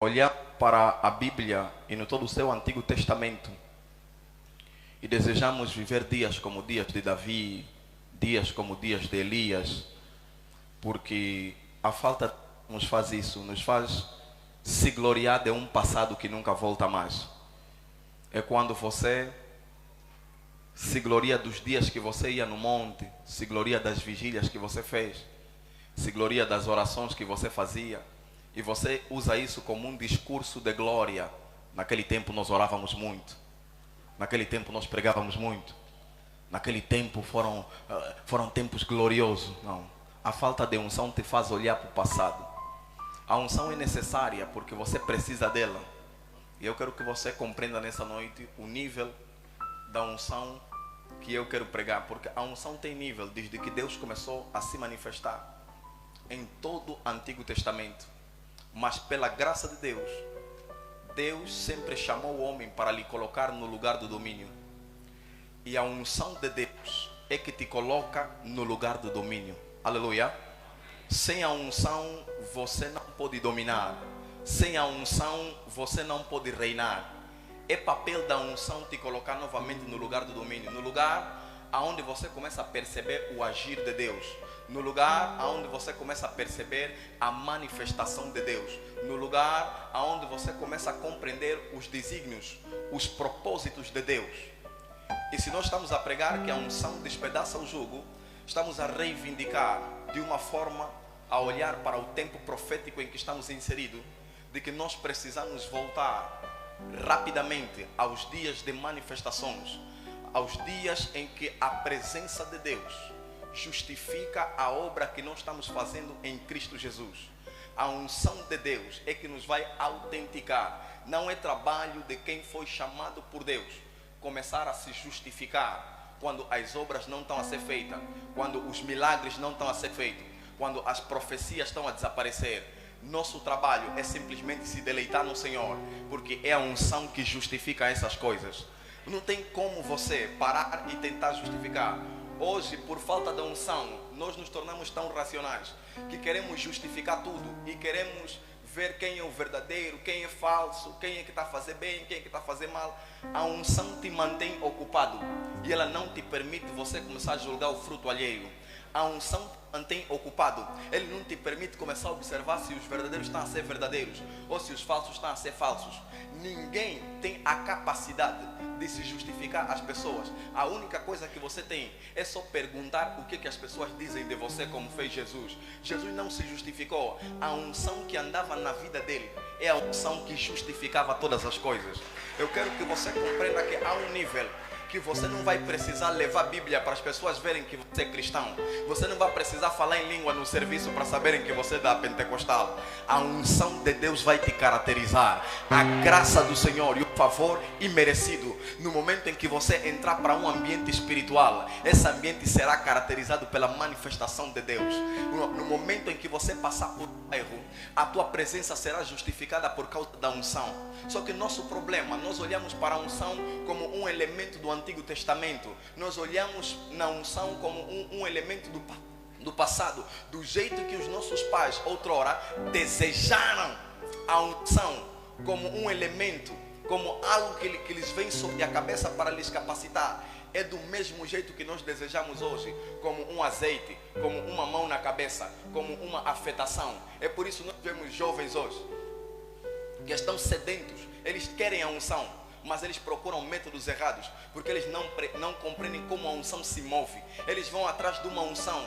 olhar para a Bíblia e no todo o seu Antigo Testamento e desejamos viver dias como dias de Davi, dias como dias de Elias, porque a falta nos faz isso, nos faz se gloriar de um passado que nunca volta mais. É quando você se gloria dos dias que você ia no monte, se gloria das vigílias que você fez, se gloria das orações que você fazia, e você usa isso como um discurso de glória. Naquele tempo nós orávamos muito, naquele tempo nós pregávamos muito, naquele tempo foram tempos gloriosos. Não, a falta de unção te faz olhar para o passado. A unção é necessária porque você precisa dela, e eu quero que você compreenda nessa noite o nível da unção que eu quero pregar, porque a unção tem nível desde que Deus começou a se manifestar em todo o Antigo Testamento. Mas pela graça de Deus, Deus sempre chamou o homem para lhe colocar no lugar do domínio. E a unção de Deus é que te coloca no lugar do domínio. Aleluia. Sem a unção você não pode dominar. Sem a unção você não pode reinar. É papel da unção te colocar novamente no lugar do domínio, no lugar aonde você começa a perceber o agir de Deus, no lugar aonde você começa a perceber a manifestação de Deus, no lugar aonde você começa a compreender os desígnios, os propósitos de Deus. E se nós estamos a pregar que a unção despedaça o jugo, estamos a reivindicar de uma forma, a olhar para o tempo profético em que estamos inseridos, de que nós precisamos voltar rapidamente aos dias de manifestações, aos dias em que a presença de Deus justifica a obra que nós estamos fazendo em Cristo Jesus. A unção de Deus é que nos vai autenticar. Não é trabalho de quem foi chamado por Deus começar a se justificar quando as obras não estão a ser feitas, quando os milagres não estão a ser feitos, quando as profecias estão a desaparecer. Nosso trabalho é simplesmente se deleitar no Senhor, porque é a unção que justifica essas coisas. Não tem como você parar e tentar justificar. Hoje, por falta da unção, nós nos tornamos tão racionais que queremos justificar tudo e queremos ver quem é o verdadeiro, quem é falso, quem é que está a fazer bem, quem é que está a fazer mal. A unção te mantém ocupado e ela não te permite você começar a julgar o fruto alheio. A unção te mantém ocupado. Ele não te permite começar a observar se os verdadeiros estão a ser verdadeiros ou se os falsos estão a ser falsos. Ninguém tem a capacidade de se justificar às pessoas. A única coisa que você tem é só perguntar o que as pessoas dizem de você, como fez Jesus. Jesus não se justificou. A unção que andava na vida dele é a unção que justificava todas as coisas. Eu quero que você compreenda que há um nível que você não vai precisar levar a Bíblia para as pessoas verem que você é cristão. Você não vai precisar falar em língua no serviço para saberem que você é da pentecostal. A unção de Deus vai te caracterizar. A graça do Senhor e o favor imerecido. No momento em que você entrar para um ambiente espiritual, esse ambiente será caracterizado pela manifestação de Deus. No momento em que você passar por um erro, a tua presença será justificada por causa da unção. Só que nosso problema, nós olhamos para a unção como um elemento do Antigo Testamento. Nós olhamos na unção como um elemento do passado, do jeito que os nossos pais outrora desejaram a unção como um elemento, como algo que lhes vem sobre a cabeça para lhes capacitar. É do mesmo jeito que nós desejamos hoje, como um azeite, como uma mão na cabeça, como uma afetação. É por isso que nós vemos jovens hoje que estão sedentos, eles querem a unção, mas eles procuram métodos errados, porque eles não compreendem como a unção se move. Eles vão atrás de uma unção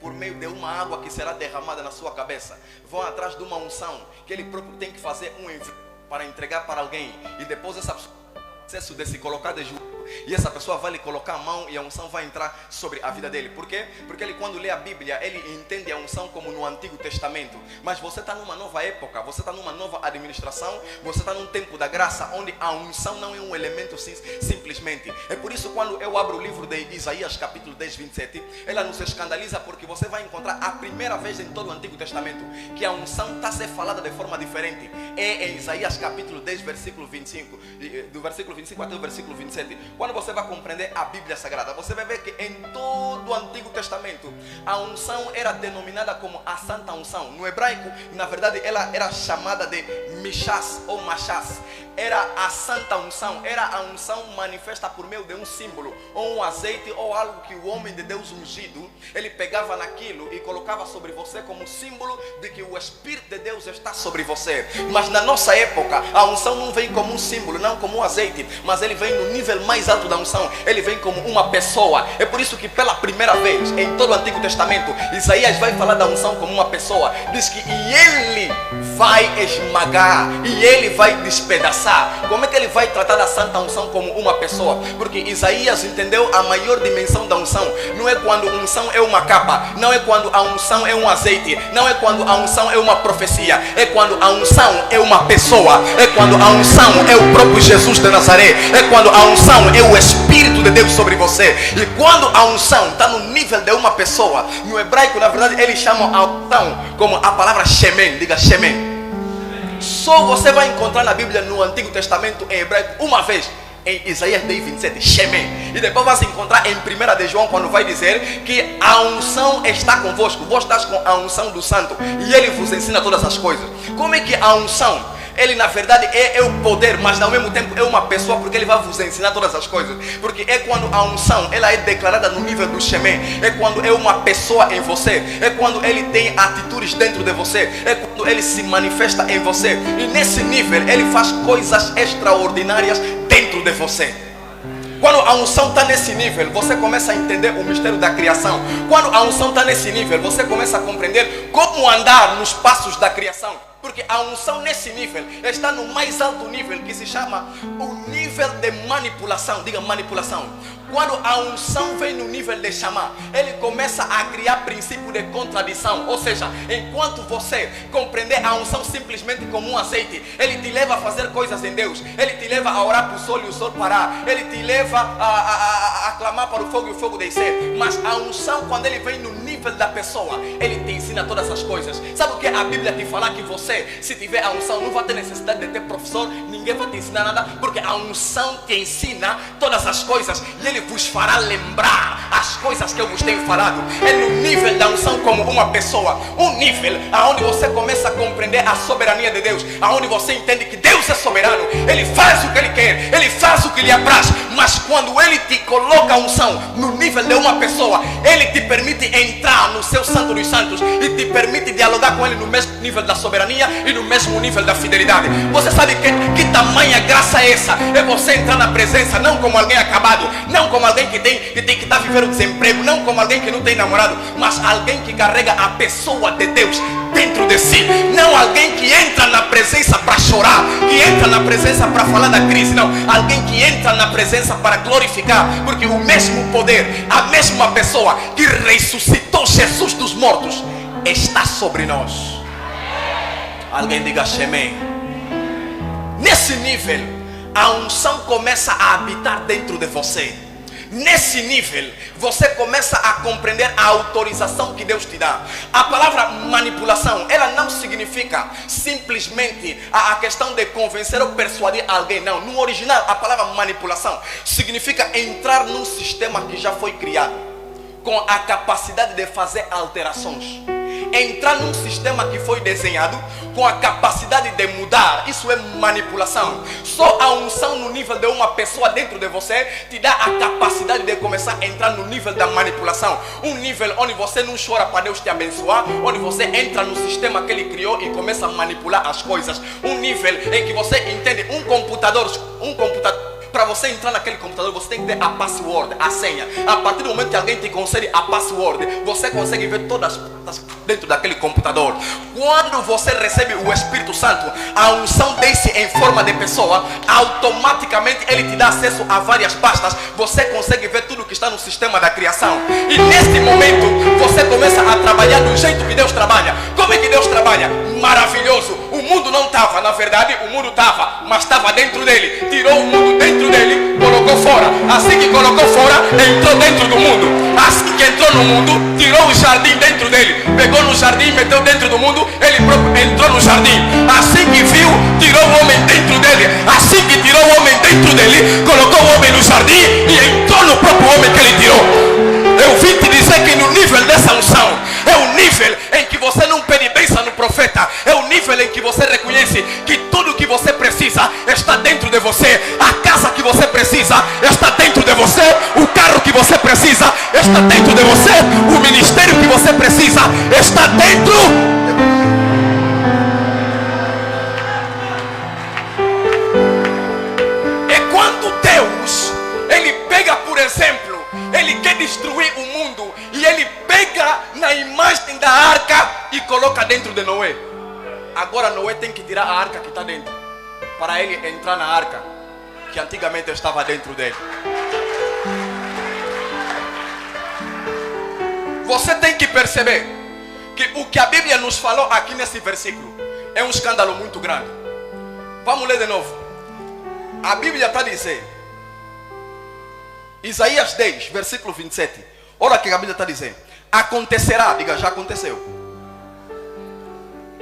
por meio de uma água que será derramada na sua cabeça. Vão atrás de uma unção que ele próprio tem que fazer um envio para entregar para alguém, e depois essa pessoa processo de se colocar de joelho, e essa pessoa vai lhe colocar a mão e a unção vai entrar sobre a vida dele. Por quê? Porque ele, quando lê a Bíblia, ele entende a unção como no Antigo Testamento. Mas você está numa nova época, você está numa nova administração, você está num tempo da graça, onde a unção não é um elemento simplesmente. É por isso, quando eu abro o livro de Isaías capítulo 10, 27, ela nos escandaliza, porque você vai encontrar a primeira vez em todo o Antigo Testamento que a unção está a ser falada de forma diferente. É em Isaías capítulo 10, versículo 25, do versículo 25 até o versículo 27, quando você vai compreender a Bíblia Sagrada, você vai ver que em todo o Antigo Testamento a unção era denominada como a Santa Unção. No hebraico, na verdade, ela era chamada de Mishas ou Machas. Era a Santa Unção, era a unção manifesta por meio de um símbolo, ou um azeite, ou algo que o homem de Deus ungido, ele pegava naquilo e colocava sobre você como símbolo de que o Espírito de Deus está sobre você. Mas na nossa época, a unção não vem como um símbolo, não como um azeite, mas ele vem no nível mais alto da unção, ele vem como uma pessoa. É por isso que pela primeira vez, em todo o Antigo Testamento, Isaías vai falar da unção como uma pessoa. Diz que e ele vai esmagar, e ele vai despedaçar. Como é que ele vai tratar da Santa Unção como uma pessoa? Porque Isaías entendeu a maior dimensão da unção. Não é quando a unção é uma capa, não é quando a unção é um azeite, não é quando a unção é uma profecia, é quando a unção é uma pessoa, é quando a unção é o próprio Jesus de Nazaré, é quando a unção é o Espírito de Deus sobre você. E quando a unção está no nível de uma pessoa, no hebraico, na verdade, eles chamam a unção como a palavra Shemen. Diga Shemen. Só você vai encontrar na Bíblia, no Antigo Testamento, em hebraico, uma vez, em Isaías 10:27, Shemen. E depois vai se encontrar em 1 de João, quando vai dizer que a unção está convosco, vós estás com a unção do Santo, e ele vos ensina todas as coisas. Como é que a unção, ele na verdade é o poder, mas ao mesmo tempo é uma pessoa, porque ele vai vos ensinar todas as coisas. Porque é quando a unção, ela é declarada no nível do Shemen, é quando é uma pessoa em você, é quando ele tem atitudes dentro de você, é quando ele se manifesta em você, e nesse nível ele faz coisas extraordinárias dentro de você. Quando a unção está nesse nível, você começa a entender o mistério da criação. Quando a unção está nesse nível, você começa a compreender como andar nos passos da criação. Porque a unção nesse nível está no mais alto nível, que se chama o nível de manipulação. Diga manipulação. Quando a unção vem no nível de chamar, ele começa a criar princípio de contradição. Ou seja, enquanto você compreender a unção simplesmente como um azeite, ele te leva a fazer coisas em Deus, ele te leva a orar para o sol e o sol parar, ele te leva a clamar para o fogo e o fogo descer. Mas a unção, quando ele vem no nível da pessoa, ele te ensina todas as coisas. Sabe o que a Bíblia te fala? Que você, se tiver a unção, não vai ter necessidade de ter professor, ninguém vai te ensinar nada, porque a unção te ensina todas as coisas, e ele vos fará lembrar as coisas que eu vos tenho falado. É no nível da unção como uma pessoa, um nível aonde você começa a compreender a soberania de Deus, aonde você entende que Deus é soberano, ele faz o que ele quer, ele faz o que lhe apraz. Mas quando ele te coloca a unção no nível de uma pessoa, ele te permite entrar no seu santo dos santos e te permite dialogar com ele no mesmo nível da soberania e no mesmo nível da fidelidade. Você sabe que tamanha graça é essa? É você entrar na presença não como alguém acabado, não como alguém que tem que estar vivendo desemprego, não como alguém que não tem namorado, mas alguém que carrega a pessoa de Deus dentro de si. Não alguém que entra na presença para chorar, que entra na presença para falar da crise, não. Alguém que entra na presença para glorificar, porque o mesmo poder, a mesma pessoa que ressuscitou Jesus dos mortos está sobre nós. Alguém diga Shemen. Nesse nível, a unção começa a habitar dentro de você. Nesse nível, você começa a compreender a autorização que Deus te dá. A palavra manipulação, ela não significa simplesmente a questão de convencer ou persuadir alguém, não. No original, a palavra manipulação significa entrar num sistema que já foi criado, com a capacidade de fazer alterações. Entrar num sistema que foi desenhado com a capacidade de mudar, isso é manipulação. Só a unção no nível de uma pessoa dentro de você te dá a capacidade de começar a entrar no nível da manipulação. Um nível onde você não chora para Deus te abençoar, onde você entra no sistema que Ele criou e começa a manipular as coisas. Um nível em que você entende um computador. Para você entrar naquele computador, você tem que ter a password, a senha. A partir do momento que alguém te concede a password, você consegue ver todas as portas dentro daquele computador. Quando você recebe o Espírito Santo, a unção desce em forma de pessoa, automaticamente ele te dá acesso a várias pastas. Você consegue ver tudo que está no sistema da criação. E neste momento, você começa a trabalhar do jeito que Deus trabalha. Como é que Deus trabalha? Maravilhoso. O mundo não estava, na verdade, o mundo estava, mas estava dentro dele. Tirou o mundo dentro dele, colocou fora. Assim que colocou fora, entrou dentro do mundo. Assim que entrou no mundo, tirou o jardim dentro dele. Pegou no jardim, meteu dentro do mundo, ele próprio entrou no jardim. Assim que viu, tirou o homem dentro dele. Assim que tirou o homem dentro dele, colocou o homem no jardim você reconhece que tudo que você precisa está dentro de você. A casa que você precisa está dentro de você. O carro que você precisa está dentro de você. O ministério que você precisa está dentro de você. É quando Deus, Ele pega, por exemplo, Ele quer destruir o mundo e Ele pega na imagem da arca e coloca dentro de Noé. Agora Noé tem que tirar a arca que está dentro para ele entrar na arca que antigamente estava dentro dele. Você tem que perceber que o que a Bíblia nos falou aqui nesse versículo é um escândalo muito grande. Vamos ler de novo. A Bíblia está dizendo, Isaías 10, versículo 27. Olha o que a Bíblia está dizendo. Acontecerá, diga, já aconteceu,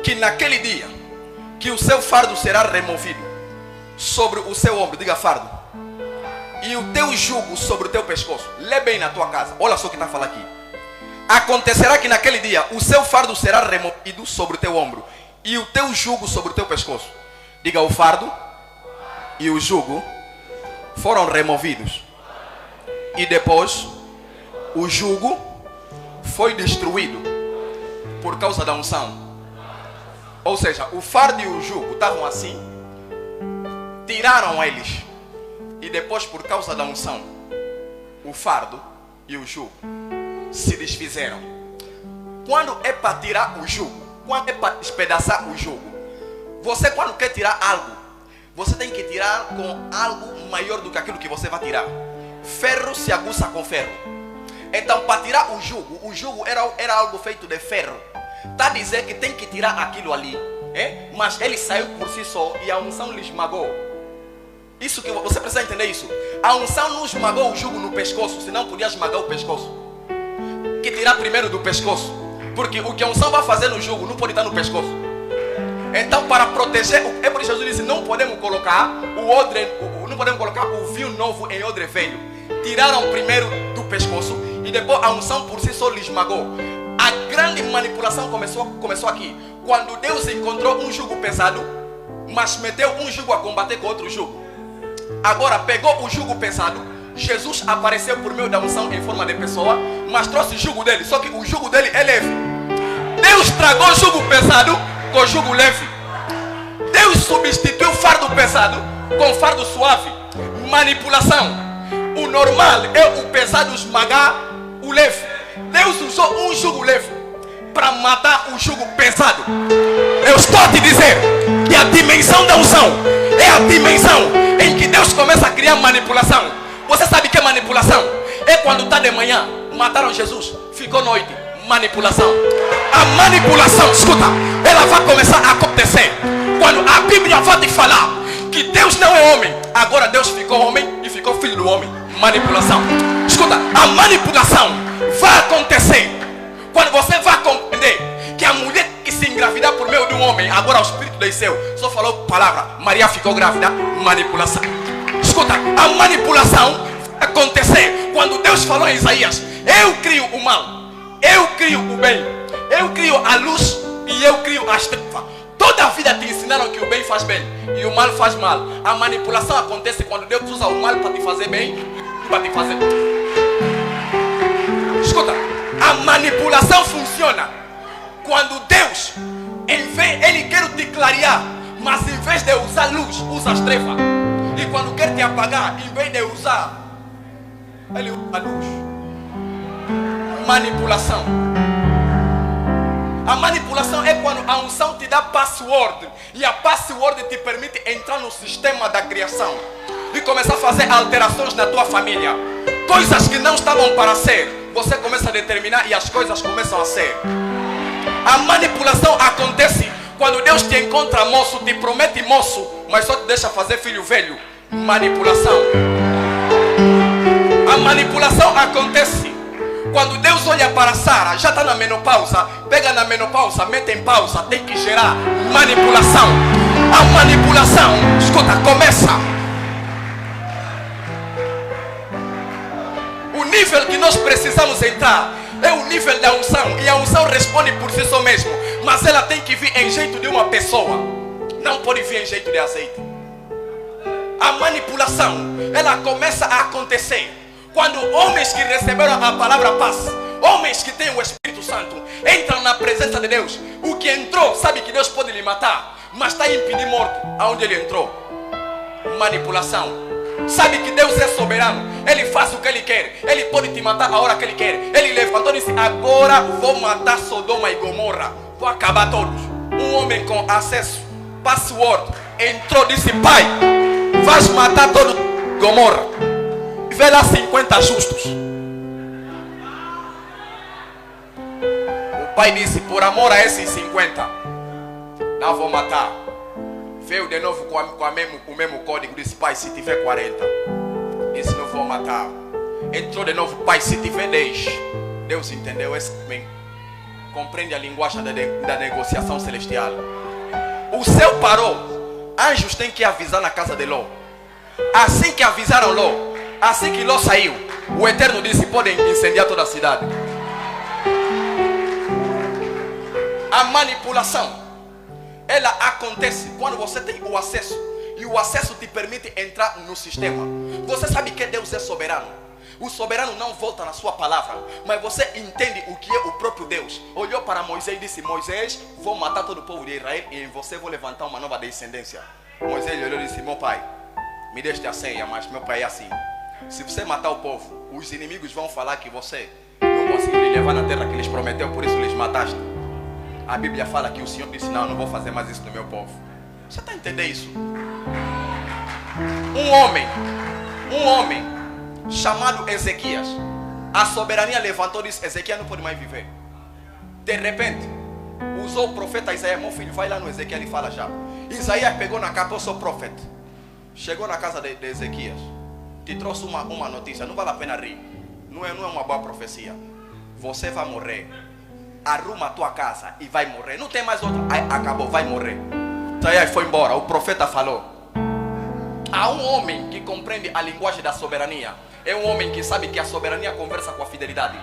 que naquele dia que o seu fardo será removido sobre o seu ombro, diga fardo, e o teu jugo sobre o teu pescoço. Lê bem na tua casa, olha só o que está falando aqui. Acontecerá que naquele dia o seu fardo será removido sobre o teu ombro e o teu jugo sobre o teu pescoço. Diga, o fardo e o jugo foram removidos e depois o jugo foi destruído por causa da unção. Ou seja, o fardo e o jugo estavam assim, tiraram eles e depois, por causa da unção, o fardo e o jugo se desfizeram. Quando é para tirar o jugo, quando é para despedaçar o jugo, você, quando quer tirar algo, você tem que tirar com algo maior do que aquilo que você vai tirar. Ferro se aguça com ferro. Então, para tirar o jugo era algo feito de ferro. Está a dizer que tem que tirar aquilo ali, mas ele saiu por si só e a unção lhe esmagou. Isso que você precisa entender isso. A unção não esmagou o jugo no pescoço, senão podia esmagar o pescoço. Que tirar primeiro do pescoço, porque o que a unção vai fazer no jugo não pode estar no pescoço. Então, para proteger, é por isso que Jesus disse: não podemos colocar o odre, não podemos colocar o vinho novo em odre velho. Tiraram primeiro do pescoço e depois a unção por si só lhe esmagou. A grande manipulação começou aqui, quando Deus encontrou um jugo pesado, mas meteu um jugo a combater com outro jugo. Agora pegou o jugo pesado, Jesus apareceu por meio da unção em forma de pessoa, mas trouxe o jugo dele, só que o jugo dele é leve. Deus tragou o jugo pesado com o jugo leve. Deus substituiu o fardo pesado com o fardo suave. Manipulação. O normal é o pesado esmagar o leve. Deus usou um jugo leve para matar o jugo pesado. Eu estou a te dizer que a dimensão da unção é a dimensão em que Deus começa a criar manipulação. Você sabe o que é manipulação? É quando está de manhã, mataram Jesus, ficou noite. Manipulação. A manipulação, escuta, ela vai começar a acontecer quando a Bíblia vai te falar que Deus não é homem, agora Deus ficou homem e ficou filho do homem. Manipulação. Escuta, a manipulação vai acontecer quando você vai compreender que a mulher que se engravidar por meio de um homem, agora o Espírito desceu, só falou palavra, Maria ficou grávida. Manipulação. Escuta, a manipulação vai acontecer quando Deus falou em Isaías: eu crio o mal, eu crio o bem, eu crio a luz e eu crio as trevas. Toda a vida te ensinaram que o bem faz bem e o mal faz mal. A manipulação acontece quando Deus usa o mal para te fazer bem e para te fazer. Escuta, a manipulação funciona quando Deus, Ele quer te clarear, mas em vez de usar luz, usa as trevas. E quando quer te apagar, em vez de usar, Ele usa a luz. Manipulação. A manipulação é quando a unção te dá password e a password te permite entrar no sistema da criação e começar a fazer alterações na tua família. Coisas que não estavam para ser, você começa a determinar e as coisas começam a ser. A manipulação acontece quando Deus te encontra moço, te promete moço, mas só te deixa fazer filho velho. Manipulação. A manipulação acontece quando Deus olha para Sara, já está na menopausa, pega na menopausa, mete em pausa, tem que gerar. Manipulação. A manipulação, escuta, começa. O nível que nós precisamos entrar é o nível da unção. E a unção responde por si só mesmo, mas ela tem que vir em jeito de uma pessoa. não pode vir em jeito de azeite. A manipulação, ela começa a acontecer quando homens que receberam a palavra paz, homens que têm o Espírito Santo, entram na presença de Deus. O que entrou sabe que Deus pode lhe matar, mas está a impedir morte aonde ele entrou. Manipulação. Sabe que Deus é soberano, Ele faz o que Ele quer, Ele pode te matar a hora que Ele quer. Ele levantou e disse: agora vou matar Sodoma e Gomorra, vou acabar todos. Um homem com acesso, password, entrou e disse: pai, vais matar todos Gomorra. Vê lá 50 justos. O pai disse: por amor a esses 50, não vou matar. Veio de novo com o mesmo código. Disse: pai, se tiver 40, disse: não vou matar. Entrou de novo: pai, se tiver 10. Deus entendeu. Esse homem compreende a linguagem da negociação celestial. O céu parou. Anjos têm que avisar na casa de Ló. Assim que avisaram Ló, assim que Ló saiu, o Eterno disse: podem incendiar toda a cidade. A manipulação, ela acontece quando você tem o acesso. E o acesso te permite entrar no sistema. Você sabe que Deus é soberano. O soberano não volta na sua palavra, mas você entende o que é o próprio Deus. Olhou para Moisés e disse: Moisés, vou matar todo o povo de Israel e em você vou levantar uma nova descendência. Moisés olhou e disse: meu pai, me deste a senha, mas meu pai é assim. Se você matar o povo, os inimigos vão falar que você não conseguiu lhe levar na terra que lhes prometeu, por isso lhes mataste. A Bíblia fala que o Senhor disse: não, não vou fazer mais isso no meu povo. Você está entendendo isso? Um homem chamado Ezequias, a soberania levantou e disse: Ezequias não pode mais viver. De repente, usou o profeta Isaías: meu filho, vai lá no Ezequias e fala já. Isaías pegou na capa: eu sou profeta. Chegou na casa de Ezequias, te trouxe uma notícia, não vale a pena rir. Não é uma boa profecia. Você vai morrer. Arruma a tua casa e vai morrer. Não tem mais outra. Acabou, vai morrer. Isaías foi embora. O profeta falou. Há um homem que compreende a linguagem da soberania. É um homem que sabe que a soberania conversa com a fidelidade.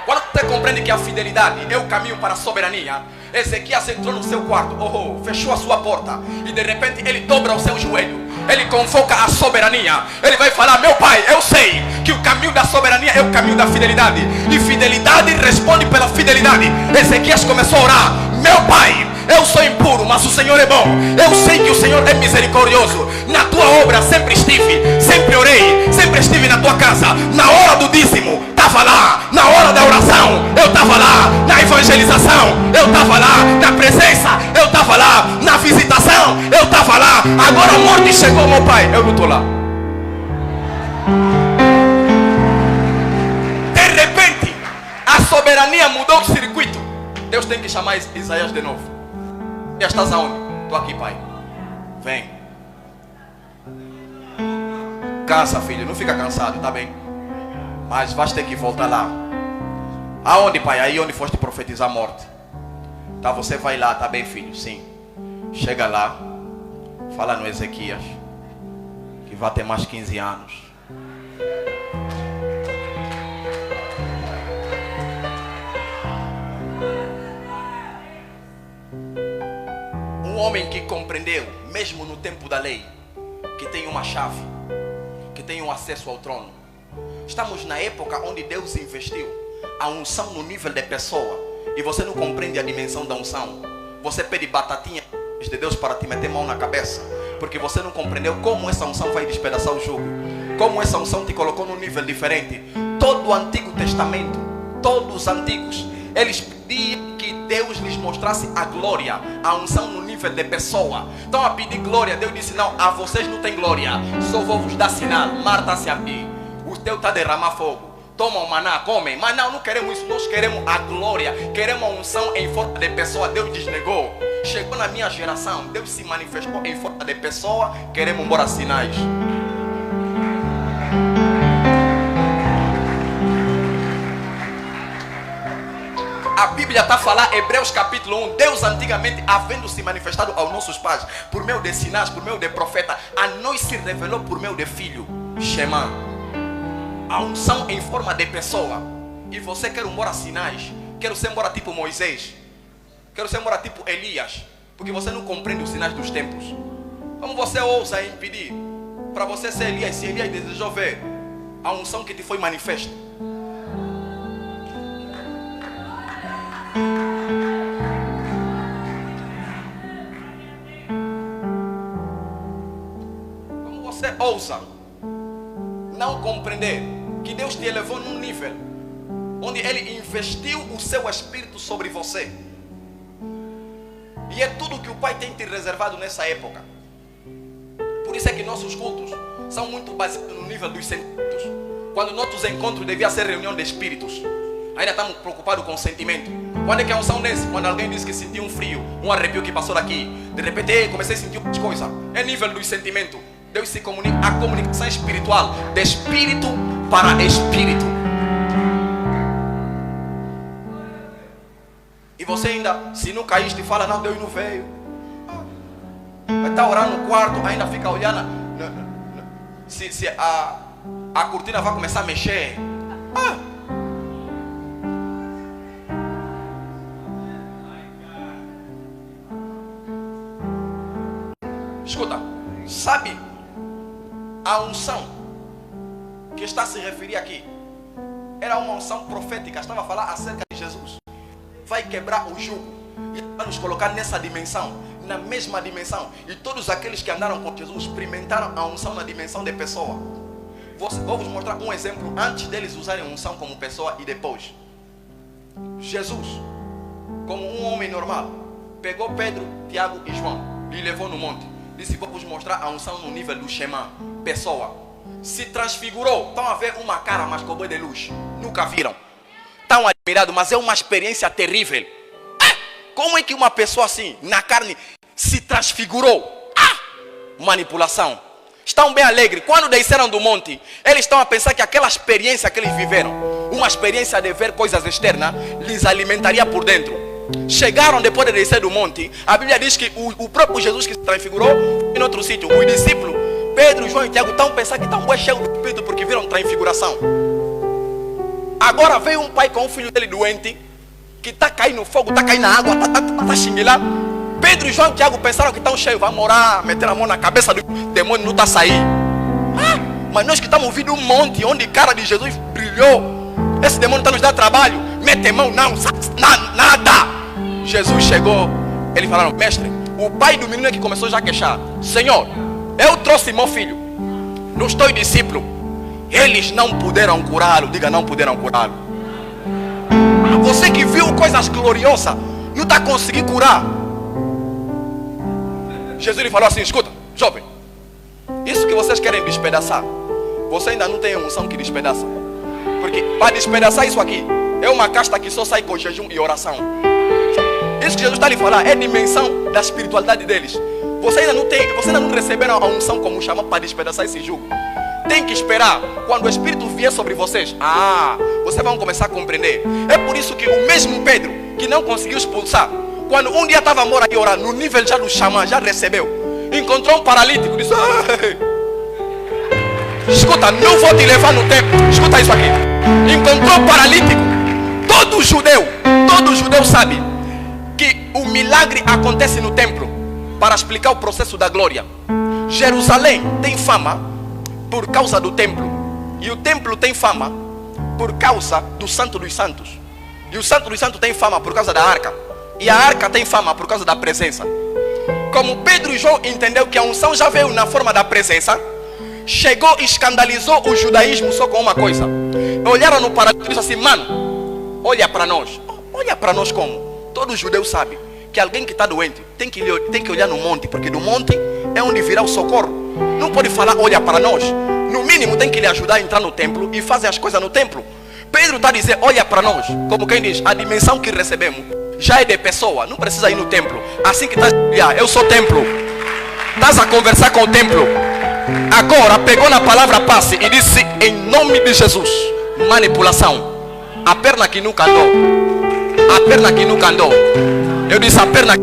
Quando você compreende que a fidelidade é o caminho para a soberania, Ezequias entrou no seu quarto, fechou a sua porta, e de repente ele dobra o seu joelho. Ele convoca a soberania. Ele vai falar: meu pai, eu sei que o caminho da soberania é o caminho da fidelidade, e fidelidade responde pela fidelidade. Ezequias começou a orar: meu pai, eu sou impuro, mas o Senhor é bom. Eu sei que o Senhor é misericordioso. Na tua obra sempre estive, sempre orei, sempre estive na tua casa. Na hora do dízimo, estava lá. Na hora da oração, eu estava lá. Na evangelização, eu estava lá. Na presença, eu estava lá. Na visitação, eu estava lá. Agora a morte chegou, meu pai, eu não estou lá. De repente, a soberania mudou o circuito. Deus tem que chamar Isaías de novo. Já estás aonde? Estou aqui, pai. Vem. Cansa, filho. Não fica cansado, tá bem? Mas vais ter que voltar lá. Aonde, pai? Aí onde foste profetizar a morte. Tá, você vai lá, tá bem, filho? Sim. Chega lá. Fala no Ezequias que vai ter mais 15 anos. Um homem que compreendeu, mesmo no tempo da lei, que tem uma chave, que tem um acesso ao trono. Estamos na época onde Deus investiu a unção no nível de pessoa, e você não compreende a dimensão da unção. Você pede batatinha de Deus para te meter mão na cabeça, porque você não compreendeu como essa unção vai despedaçar o jugo, como essa unção te colocou num nível diferente. Todo o Antigo Testamento, todos os antigos, eles pediam que Deus lhes mostrasse a glória, a unção no nível de pessoa. Então a pedir glória, Deus disse: não, a vocês não tem glória, só vou vos dar sinal. Marta se abrir, o teu está a derramar fogo, tomam maná, comem. Mas não queremos isso, nós queremos a glória, queremos a unção em forma de pessoa. Deus desnegou. Chegou na minha geração, Deus se manifestou em forma de pessoa, queremos embora sinais. A Bíblia está a falar, Hebreus capítulo 1, Deus antigamente, havendo se manifestado aos nossos pais por meio de sinais, por meio de profeta, a nós se revelou por meio de filho, Shema. A unção em forma de pessoa. E você quer embora sinais, quero ser embora tipo Moisés, quero ser embora tipo Elias. Porque você não compreende os sinais dos tempos. Como você ousa impedir para você ser Elias, se Elias desejou ver a unção que te foi manifesta? Como você ousa não compreender que Deus te elevou num nível onde Ele investiu o seu Espírito sobre você? E é tudo que o Pai tem te reservado nessa época. Por isso é que nossos cultos são muito baseados no nível dos sentimentos. Quando nossos encontros deviam ser reunião de espíritos, ainda estamos preocupados com o sentimento. Quando é que é unção desse? Quando alguém diz que sentiu um frio, um arrepio que passou daqui, de repente comecei a sentir umas coisas. É nível dos sentimentos. Deus se comunica, a comunicação espiritual, de espírito para espírito. E você ainda, se não caíste, fala, não, Deus não veio. Vai estar orando no quarto, ainda fica olhando se a cortina vai começar a mexer. Escuta, sabe a unção que está a se referir aqui? Era uma unção profética, estava a falar acerca de Jesus. Vai quebrar o jugo e vai nos colocar nessa dimensão, na mesma dimensão. E todos aqueles que andaram com Jesus experimentaram a unção na dimensão de pessoa. Vou vos mostrar um exemplo antes deles usarem a unção como pessoa e depois. Jesus, como um homem normal, pegou Pedro, Tiago e João e levou no monte. Disse, vou vos mostrar a unção no nível do Shema, pessoa. Se transfigurou. Estão a ver uma cara mais coboa de luz. Nunca viram. Estão admirados, mas é uma experiência terrível. Como é que uma pessoa assim, na carne, se transfigurou? Manipulação. Estão bem alegres. Quando desceram do monte, eles estão a pensar que aquela experiência que eles viveram, uma experiência de ver coisas externas, lhes alimentaria por dentro. Chegaram depois de descer do monte. A Bíblia diz que o próprio Jesus que se transfigurou em outro sítio. Os discípulos, Pedro, João e Tiago, estão a pensar que estão cheios do Espírito porque viram transfiguração. Agora veio um pai com um filho dele doente, que está caindo no fogo, está caindo na água, está xinguilando. Pedro e João e Tiago pensaram que estão cheios, vão morar, meter a mão na cabeça do demônio, não está a sair. Mas nós que estamos vindo um monte onde a cara de Jesus brilhou, esse demônio está nos dando trabalho, mete a mão, não, nada. Jesus chegou, eles falaram, mestre, o pai do menino é que começou já a queixar, Senhor, eu trouxe meu filho, não estou discípulo, eles não puderam curá-lo. Diga, não puderam curá-lo. Você que viu coisas gloriosas, não está conseguindo curar. Jesus lhe falou assim, escuta, jovem, isso que vocês querem despedaçar, você ainda não tem a unção que despedaça. Porque para despedaçar isso aqui, é uma casta que só sai com jejum e oração. Isso que Jesus está lhe falando é a dimensão da espiritualidade deles. Você ainda não tem, você ainda não receberam a unção como chamar para despedaçar esse jugo. Tem que esperar. Quando o Espírito vier sobre vocês, vocês vão começar a compreender. É por isso que o mesmo Pedro, que não conseguiu expulsar, quando um dia estava morando e orando, no nível já do xamã, já recebeu, encontrou um paralítico, disse, escuta, não vou te levar no templo. Escuta isso aqui. Encontrou um paralítico. Todo judeu sabe que o milagre acontece no templo para explicar o processo da glória. Jerusalém tem fama por causa do templo, e o templo tem fama por causa do Santo dos Santos, e o Santo dos Santos tem fama por causa da arca, e a arca tem fama por causa da presença. Como Pedro e João entendeu que a unção já veio na forma da presença, chegou e escandalizou o judaísmo só com uma coisa. Olharam no paralítico e disseram assim, mano, olha para nós. Olha para nós como? Todo judeu sabe que alguém que está doente tem que olhar no monte, porque do monte é onde virá o socorro. Não pode falar, olha para nós. No mínimo tem que lhe ajudar a entrar no templo e fazer as coisas no templo. Pedro está a dizer, olha para nós. Como quem diz, a dimensão que recebemos já é de pessoa, não precisa ir no templo. Assim que estás a dizer, eu sou templo, estás a conversar com o templo. Agora pegou na palavra passe e disse, em nome de Jesus. Manipulação. A perna que nunca andou, a perna que nunca andou, eu disse, a perna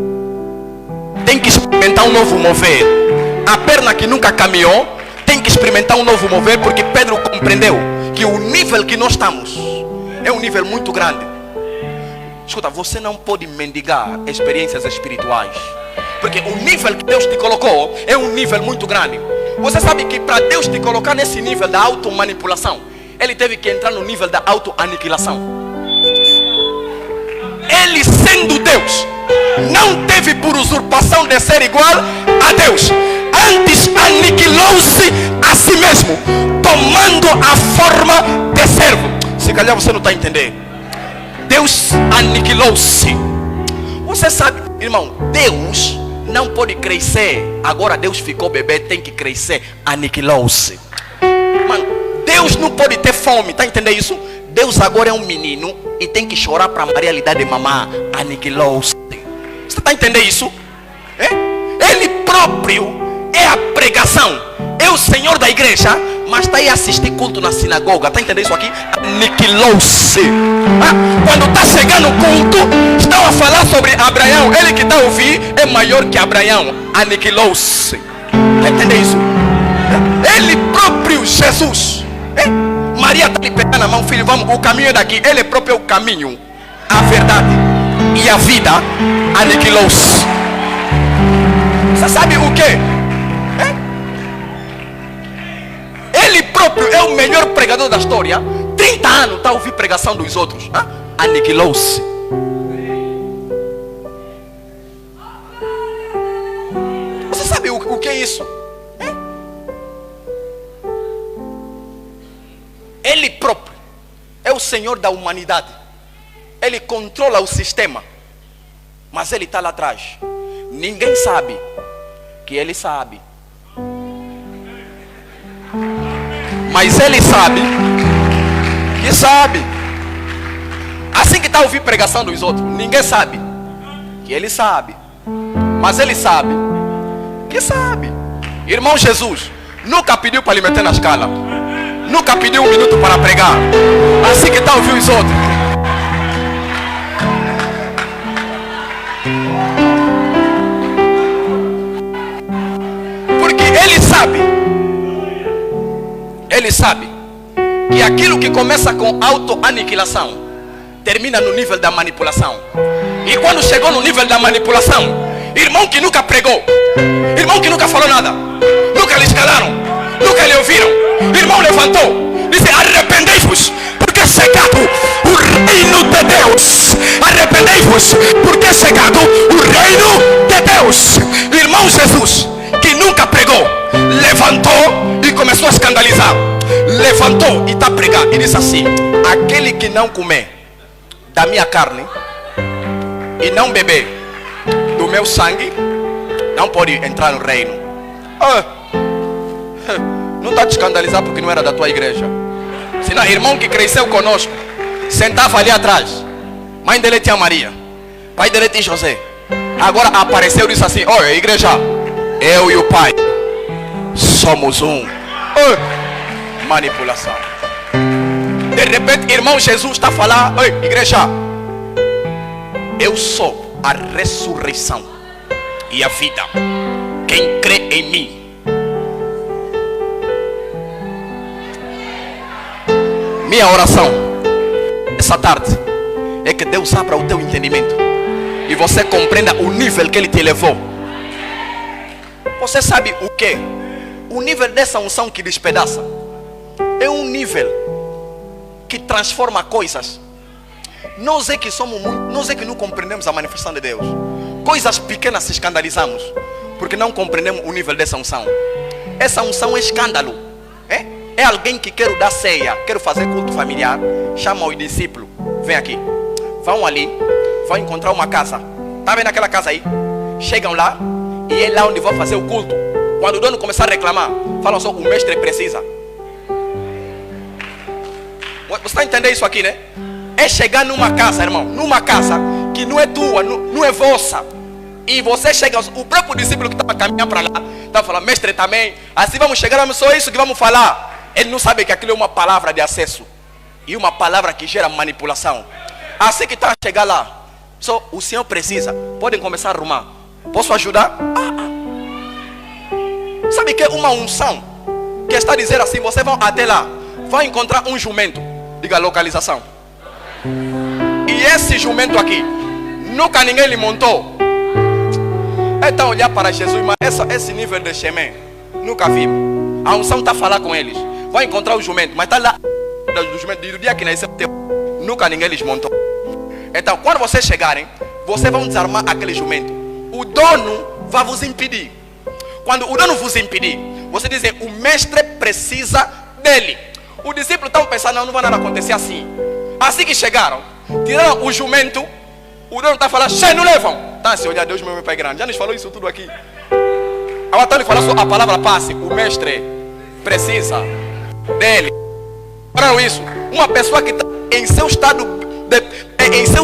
tem que experimentar um novo mover. A perna que nunca caminhou tem que experimentar um novo mover, porque Pedro compreendeu que o nível que nós estamos é um nível muito grande. Escuta, você não pode mendigar experiências espirituais. Porque o nível que Deus te colocou é um nível muito grande. Você sabe que para Deus te colocar nesse nível da automanipulação, Ele teve que entrar no nível da autoaniquilação. Ele, sendo Deus, não teve por usurpação de ser igual a Deus. Antes aniquilou-se a si mesmo, tomando a forma de servo. Se calhar você não está entendendo. Deus aniquilou-se. Você sabe, irmão, Deus não pode crescer. Agora Deus ficou bebê, tem que crescer. Aniquilou-se. Mano, Deus não pode ter fome, tá entendendo isso? Deus agora é um menino e tem que chorar para Maria lhe dar de mamar. Aniquilou-se. Você está entendendo isso? Ele próprio é a pregação, é o Senhor da igreja, mas está aí a assistir culto na sinagoga. Está entendendo isso aqui? Aniquilou-se. Quando está chegando o culto, estão a falar sobre Abraão. Ele que está a ouvir é maior que Abraão. Aniquilou-se. Está entendendo isso? Ele próprio, Jesus. Maria está lhe pegando na mão, filho, vamos, o caminho é daqui. Ele próprio é o caminho, a verdade e a vida. Aniquilou-se. Você sabe o que? Ele próprio é o melhor pregador da história. 30 anos está a ouvir pregação dos outros. Aniquilou-se. Você sabe o que é isso? Ele próprio é o Senhor da humanidade. Ele controla o sistema, mas ele está lá atrás. Ninguém sabe que ele sabe, mas ele sabe que sabe. Assim que está a ouvir pregação dos outros, ninguém sabe que ele sabe, mas ele sabe que sabe. Irmão Jesus nunca pediu para lhe meter na escala, nunca pediu 1 minuto para pregar. Assim que está a ouvir os outros. Porque ele sabe que aquilo que começa com autoaniquilação termina no nível da manipulação. E quando chegou no nível da manipulação, irmão que nunca pregou, irmão que nunca falou nada, nunca lhe escalaram, nunca lhe ouviram, irmão levantou, disse: arrependei-vos, porque é chegado o reino de Deus. Arrependei-vos, porque é chegado o reino de Deus. Irmão Jesus, que nunca pregou, levantou e começou a escandalizar. Levantou e está a pregar e disse assim: aquele que não comer da minha carne e não beber do meu sangue não pode entrar no reino. Não está a te escandalizar porque não era da tua igreja. Senão, irmão que cresceu conosco, sentava ali atrás. Mãe dele tinha Maria, pai dele tinha José. Agora apareceu e disse assim: olha, igreja, eu e o pai somos um. Manipulação. De repente, irmão Jesus está a falar: oi, igreja, eu sou a ressurreição e a vida. Quem crê em mim. Minha oração essa tarde é que Deus abra o teu entendimento e você compreenda o nível que Ele te levou. Você sabe o que? O nível dessa unção que despedaça é um nível que transforma coisas. Nós é que somos muito, nós é que não compreendemos a manifestação de Deus. Coisas pequenas se escandalizamos porque não compreendemos o nível dessa unção. Essa unção é escândalo. É alguém que quer dar ceia, quer fazer culto familiar, chama os discípulos, vem aqui, vão ali, vão encontrar uma casa. Tá vendo aquela casa aí? Chegam lá e é lá onde vão fazer o culto. Quando o dono começar a reclamar, falam só: o mestre precisa. Você está entendendo isso aqui, né? É chegar numa casa, irmão, numa casa que não é tua, não é vossa. E você chega, o próprio discípulo que estava caminhando para lá, estava falando: mestre, também, assim vamos chegar, só isso que vamos falar. Ele não sabe que aquilo é uma palavra de acesso e uma palavra que gera manipulação. Assim que está a chegar lá, só o Senhor precisa. Podem começar a arrumar. Posso ajudar? Sabe que é uma unção que está a dizer assim: vocês vão até lá, vão encontrar um jumento. Diga localização. E esse jumento aqui nunca ninguém lhe montou. Então olhar para Jesus, mas esse nível de Xemém, nunca vi. A unção está a falar com eles. Vai encontrar o jumento, mas está lá do jumento do dia que nasceu. Nunca ninguém lhes montou. Então quando vocês chegarem, vocês vão desarmar aquele jumento. O dono vai vos impedir. Quando o dono vos impedir, vocês dizem, o mestre precisa dele. O discípulo está pensando, não vai nada acontecer assim. Assim que chegaram, tiraram o jumento. O dono está falando, não levam. Tá, se olhar, Deus meu Pai grande. Já nos falou isso tudo aqui. Agora está lhe falando só a palavra passe. O mestre precisa dele. Pararam isso. Uma pessoa que está em seu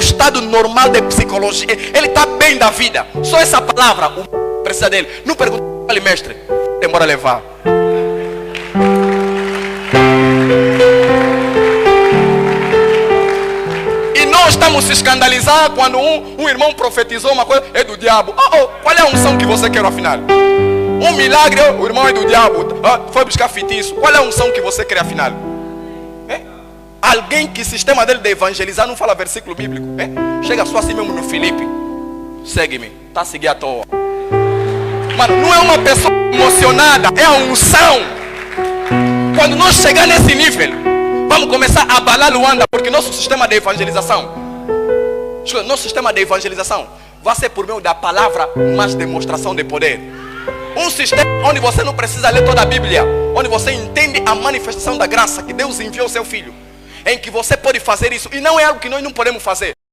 estado normal de psicologia, ele está bem da vida. Só essa palavra, o precisa dele. Não pergunta, olha, mestre, demora a levar. Nós estamos se escandalizar quando um irmão profetizou uma coisa, é do diabo. Qual é a unção que você quer afinal? Um milagre, o irmão é do diabo. Foi buscar feitiço. Qual é a unção que você quer afinal? Alguém que o sistema dele de evangelizar não fala versículo bíblico. Chega só assim mesmo no Filipe. Segue-me. Está a seguir à toa. Mano, não é uma pessoa emocionada, é a unção. Quando nós chegar nesse nível, vamos começar a abalar Luanda, porque nosso sistema de evangelização vai ser por meio da palavra, mas demonstração de poder. Um sistema onde você não precisa ler toda a Bíblia, onde você entende a manifestação da graça que Deus enviou ao seu filho, em que você pode fazer isso, e não é algo que nós não podemos fazer.